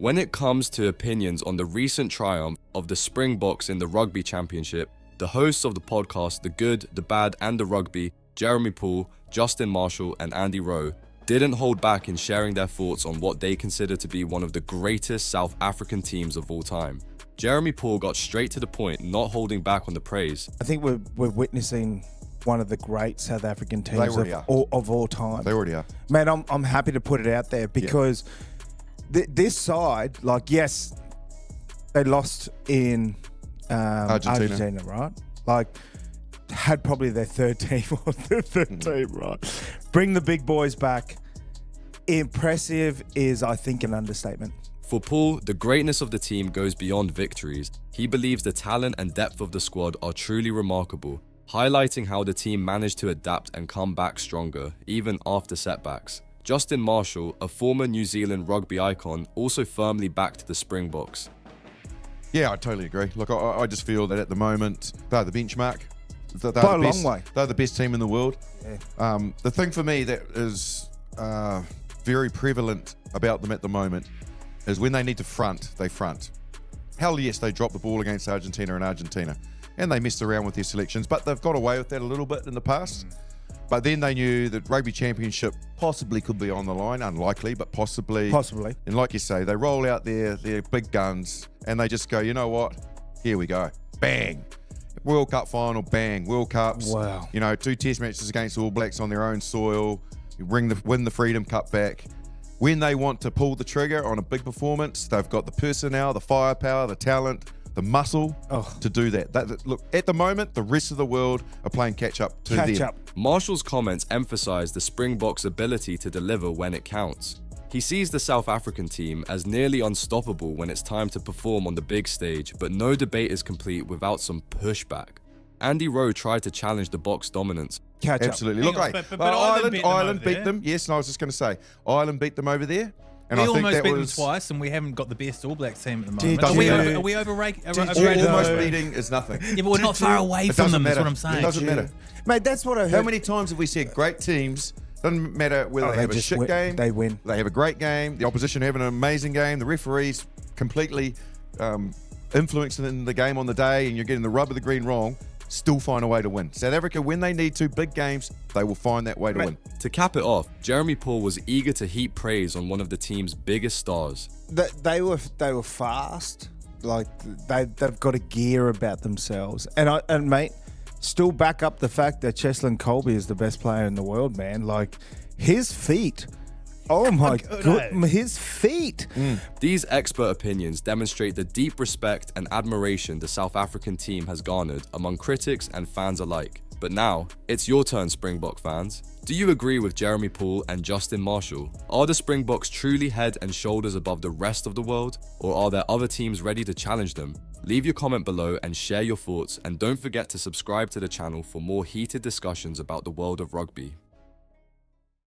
When it comes to opinions on the recent triumph of the Springboks in the Rugby Championship, the hosts of the podcast The Good, The Bad and The Rugby, Jeremy Paul, Justin Marshall and Andy Rowe, didn't hold back in sharing their thoughts on what they consider to be one of the greatest South African teams of all time. Jeremy Paul got straight to the point, not holding back on the praise. I think we're witnessing one of the great South African teams of all time. They already are. Man, I'm happy to put it out there because this side, like, yes, they lost in Argentina, right? Like, had probably their third team or their third team, right? Bring the big boys back. Impressive is, I think, an understatement. For Paul, the greatness of the team goes beyond victories. He believes the talent and depth of the squad are truly remarkable, highlighting how the team managed to adapt and come back stronger, even after setbacks. Justin Marshall, a former New Zealand rugby icon, also firmly backed the Springboks. Yeah, I totally agree. Look, I just feel that at the moment, they're the benchmark. They're By a the best, long way. They're the best team in the world. Yeah. The thing for me that is very prevalent about them at the moment is when they need to front, they front. Hell yes, they dropped the ball against Argentina and they messed around with their selections, but they've got away with that a little bit in the past. But then they knew that Rugby Championship possibly could be on the line, unlikely, but possibly. Possibly. And like you say, they roll out their big guns and they just go, you know what? Here we go. Bang. World Cup final, bang. World Cups. Wow. 2 test matches against All Blacks on their own soil. Win the Freedom Cup back. When they want to pull the trigger on a big performance, they've got the personnel, the firepower, the talent, the muscle to do that. Look, at the moment, the rest of the world are playing catch up to them. Marshall's comments emphasise the Springboks' ability to deliver when it counts. He sees the South African team as nearly unstoppable when it's time to perform on the big stage, but no debate is complete without some pushback. Andy Rowe tried to challenge the Boks' dominance. Absolutely. Look, but Ireland beat them. Yes, and I was just going to say, Ireland beat them over there. And we I think almost beat them twice, and we haven't got the best All Blacks team at the moment. Are we overrated? Almost beating is nothing. Yeah, but we're not far away from them, is what I'm saying. It doesn't matter. Mate, that's what I heard. How many times have we said great teams, doesn't matter whether they have a shit game, they win. They have a great game, the opposition have an amazing game, the referees completely influencing the game on the day, and you're getting the rub of the green wrong, still find a way to win. South Africa, when they need to, big games, they will find that way to win. To cap it off, Jeremy Paul was eager to heap praise on one of the team's biggest stars. They were fast. Like, they've got a gear about themselves. And mate, still back up the fact that Cheslin Colby is the best player in the world, man. Like, his feet. Oh my God, his feet. These expert opinions demonstrate the deep respect and admiration the South African team has garnered among critics and fans alike. But now, it's your turn, Springbok fans. Do you agree with Jeremy Paul and Justin Marshall? Are the Springboks truly head and shoulders above the rest of the world? Or are there other teams ready to challenge them? Leave your comment below and share your thoughts, and don't forget to subscribe to the channel for more heated discussions about the world of rugby.